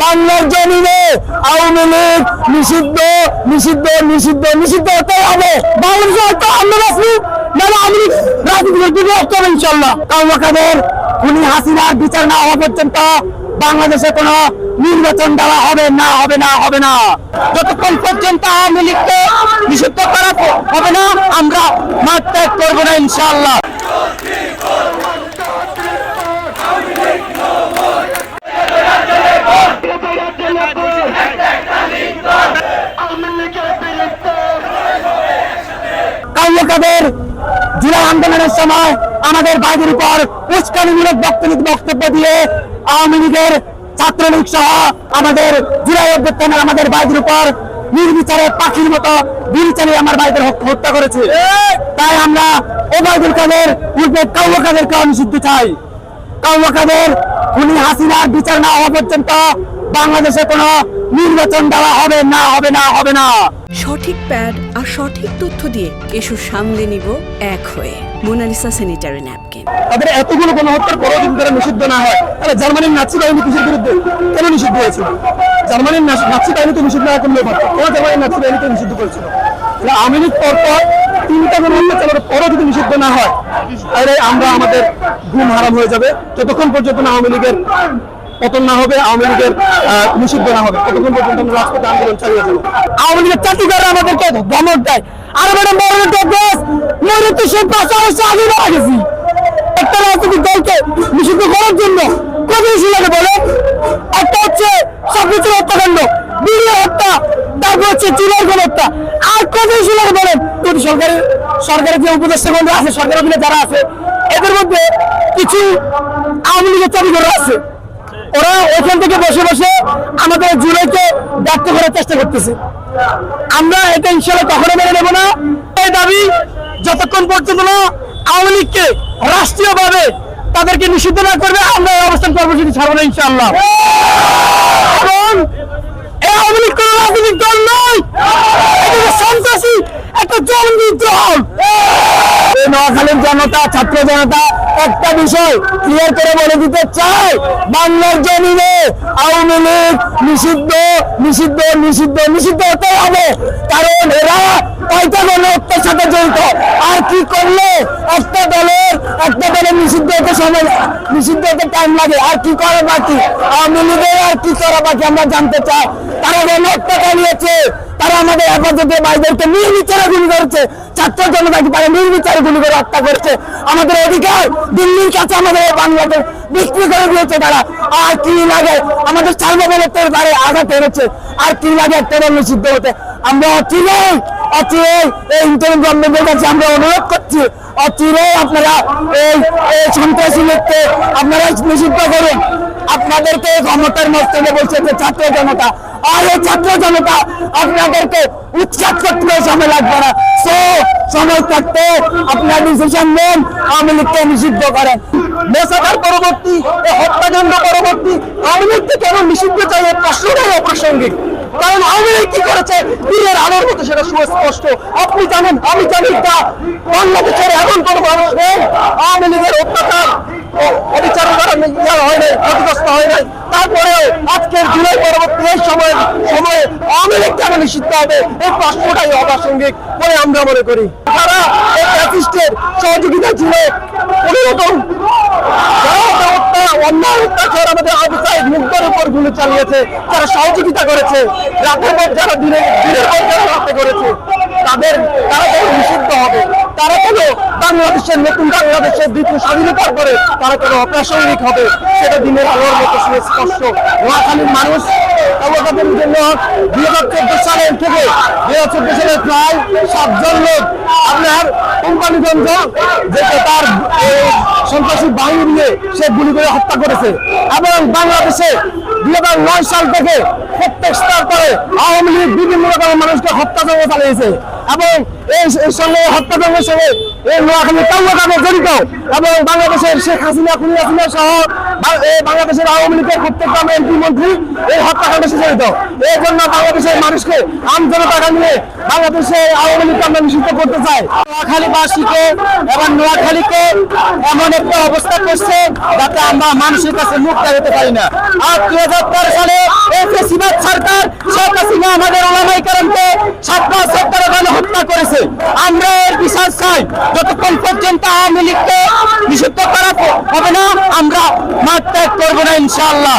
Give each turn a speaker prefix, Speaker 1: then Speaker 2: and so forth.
Speaker 1: বাংলার জমিনে আওয়ামী লীগ নিষিদ্ধ নিষিদ্ধ নিষিদ্ধ নিষিদ্ধ হতে হবে। বাংলাদেশে হয়তো আমরা আওয়ামী লীগ রাজনীতি করতে হবে ইনশাল্লাহ। কাদের খুনি হাসিনার বিচার না হওয়া পর্যন্ত বাংলাদেশে কোনো নির্বাচন দেওয়া হবে না, হবে না, হবে না। যতক্ষণ পর্যন্ত আওয়ামী লীগকে নিষিদ্ধ করা হবে না, আমরা মাঠ ত্যাগ করবো না ইনশাল্লাহ। কাদের জুলাই আন্দোলনের সময় আমাদের ভাইদের উপর উস্কানিমূলক বক্তব্য দিয়ে আওয়ামী লীগের ছাত্রলীগ সহ আমাদের জুলাই অভ্যুত্থানে আমাদের ভাইদের উপর নির্বিচারে পাখির মতো গুলি চালিয়ে আমার ভাইদের হত্যা করেছে। তাই আমরা ওবায়দুল কাদের উর্ফে কাউয়া কাদেরকে নিষিদ্ধ চাই। কাউয়া কাদের খুনি হাসিনার বিচার না হওয়া পর্যন্ত বাংলাদেশে কোনো নির্বাচন দেওয়া হবে না, হবে না, হবে না।
Speaker 2: সঠিক প্যাড আর সঠিক তথ্য দিয়ে এসব সামলে নিব এক হয়ে। Monalisa sanitary napkin.
Speaker 1: তাদের এতগুলো গণহত্যার পরও যদি তারা নিষিদ্ধ না হয়, তাহলে জার্মানির নাৎসি বাহিনী কিসের বিরুদ্ধে কেন নিষিদ্ধ হয়েছিল? জার্মানির নাৎসি বাহিনী তো নিষিদ্ধ না করলেও পারত, কেন জার্মানির নাৎসি বাহিনী তো নিষিদ্ধ করেছিল? আওয়ামী লীগ পরপর 3টা গণহত্যা চালানোর পরও যদি নিষিদ্ধ না হয়, তাহলে আমরা আমাদের ঘুম হারাম হয়ে যাবে। যতক্ষণ পর্যন্ত না আওয়ামী লীগের পতন না হবে, আওয়ামী লীগের নিষিদ্ধ না হবে, ততক্ষণ পর্যন্ত আমরা রাজপথে আন্দোলন চালিয়ে যাবো। আওয়ামী লীগের চাকরিদাররা আমাদেরকে ধমক দেয়, আর আমরা আগে মারা গেছি। একটা রাজনৈতিক দলকে নিষিদ্ধ করার জন্য কত ইস্যু লাগে বলে? একটা হচ্ছে সবকিছুর হত্যাকাণ্ড, বিড়ির হত্যা, তারপর হচ্ছে চুলের হত্যা, আর কত ইস্যু লাগে বলেন? যদি সরকারের যে উপদেষ্টাগণ আছে, সরকারের অধীনে যারা আছে, এদের মধ্যে কিছু আওয়ামী লীগের চাকরিদাররা আছে, ওরা ওখান থেকে বসে বসে আমাদের জুলাইকে ব্যক্ত করার চেষ্টা করতেছে। আমরা এটা ইনশাল্লাহ কখনো মেনে নেব না। এই দাবি যতক্ষণ পর্যন্ত না আওয়ামী লীগকে রাষ্ট্রীয়ভাবে তাদেরকে নিষিদ্ধ না করবে, আমরা এই অবস্থান কর্মসূচি ছাড়বো না ইনশাল্লাহ। এবং এই আওয়ামী লীগ কোন রাজনৈতিক দল নয়, এটা সন্ত্রাসী একটা জঙ্গি দল। নোয়াখালীর জনতা, ছাত্র জনতা একটা বিষয় ক্লিয়ার করে বলে দিতে চাই, বাংলার জমিনে আওয়ামী লীগ নিষিদ্ধ নিষিদ্ধ নিষিদ্ধ নিষিদ্ধ হতে হবে। কারণ এরা কয়টা গণহত্যার সাথে জড়িত, আর কি করলে একটা দলের নিষিদ্ধ হতে সময়, নিষিদ্ধ হতে টাইম লাগে, আর কি করা বাকি আওয়ামী লীগের, আর কি করা বাকি আমরা জানতে চাই। তারা গণহত্যা চালিয়েছে, তারা আমাদের হেফাজতে ভাইদেরকে নির্বিচারে গুলি করেছে, ছাত্র জনতাকে তারা নির্বিচারে গুলি করে হত্যা করেছে। আমাদের অধিকার দিল্লির কাছে আমাদের বাংলাদেশ বিক্রি করে দিয়েছে তারা। আর কি লাগে আমাদের সার্বভৌমত্বের দ্বারে আঘাত হেরেছে, আর কি লাগে একটা দল নিষিদ্ধ হতে? আমরা অচিরেই এই ইন্টারিম গভর্নমেন্টের কাছে আমরা অনুরোধ করছি, অচিরেই আপনারা এই সন্ত্রাসী লীগকে আপনারা নিষিদ্ধ করুন। আপনাদেরকে ক্ষমতার মস্তকে বসেছে ছাত্র জনতা, আর এই ছাত্র জনতা আপনাদেরকে উৎখাত করতে সময় লাগবে না। সময় থাকতে আপনার ডিসিশন নেন, আওয়ামী লীগকে নিষিদ্ধ করেন। মেসাকার পরবর্তী হত্যাকাণ্ড পরবর্তী আওয়ামী লীগকে কেন নিষিদ্ধ চাই, এই প্রশ্নটাই অপ্রাসঙ্গিক। কারণ আওয়ামী লীগ কি করেছে দিনের আলোর মতো সেটা সুস্পষ্ট। আপনি জানেন, আমি জানি, বাংলাদেশের এমন কোনো মানুষ নেই আওয়ামী লীগের অত্যাচার অবিচার করা হয় নাই, ক্ষতিগ্রস্ত হয় নাই। তারপরেও আজকের জুলাই পরবর্তী এই সময়ে আওয়ামী লীগ কেন নিষিদ্ধ হবে, এই প্রশ্নটাই অপ্রাসঙ্গিক বলে আমরা মনে করি। তারা এই ফ্যাসিস্টের সহযোগিতা ছিল কোনোরকম অন্যায় অত্যাচার আমাদের আবসায় মুগ্ধের উপর গুলি চালিয়েছে, যারা সহযোগিতা করেছে, রাতের পর যারা দিনের পর যারা রাতে করেছে, তারা কেন নিষিদ্ধ হবে? তারা কেন বাংলাদেশের নতুন বাংলাদেশের দ্বিতীয় স্বাধীনতার পরে তারা কেন অপ্রাসঙ্গিক হবে? সেটা দিনের আলোর মতো সুস্পষ্ট। নোয়াখালীর মানুষ তাদের জন্য 2014 সালের থেকে 2014 সালে প্রায় 7 জন লোক আপনার কোম্পানিগঞ্জ যে তার সন্ত্রাসী বাহিনী নিয়ে সে গুলি করে হত্যা করেছে। এবং বাংলাদেশে 2009 সাল থেকে প্রত্যেক স্তর করে আওয়ামী লীগ বিভিন্ন রকমের মানুষকে হত্যাযজ্ঞ চালিয়েছে। এবং এই সঙ্গে হত্যাযজ্ঞের সঙ্গে এই নোয়াখালী কাউয়াকাবে জড়িত, এবং বাংলাদেশের শেখ হাসিনা, খুনি হাসিনা সহ বাংলাদেশের আওয়ামী লীগের প্রত্যেকটা এমপি মন্ত্রী এই হত্যাকাণ্ডে জড়িত। এই জন্য বাংলাদেশের মানুষকে আমজনতা নিয়ে বাংলাদেশের আওয়ামী লীগকে আমরা নিষিদ্ধ করতে চাই। নোয়াখালীবাসীকে এবং নোয়াখালীকে এমন একটা অবস্থা করছে যাতে আমরা মানুষের কাছে মুখ দেখাতে পারি না। আর 2013 সালে ছাত্র ছাত্ররা গণহত্যা করেছে। আমরা এর বিচার চাই। যতক্ষণ পর্যন্ত আওয়ামী লীগকে নিষিদ্ধ করা হবে না, আমরা মাঠ ত্যাগ করবো না ইনশাআল্লাহ।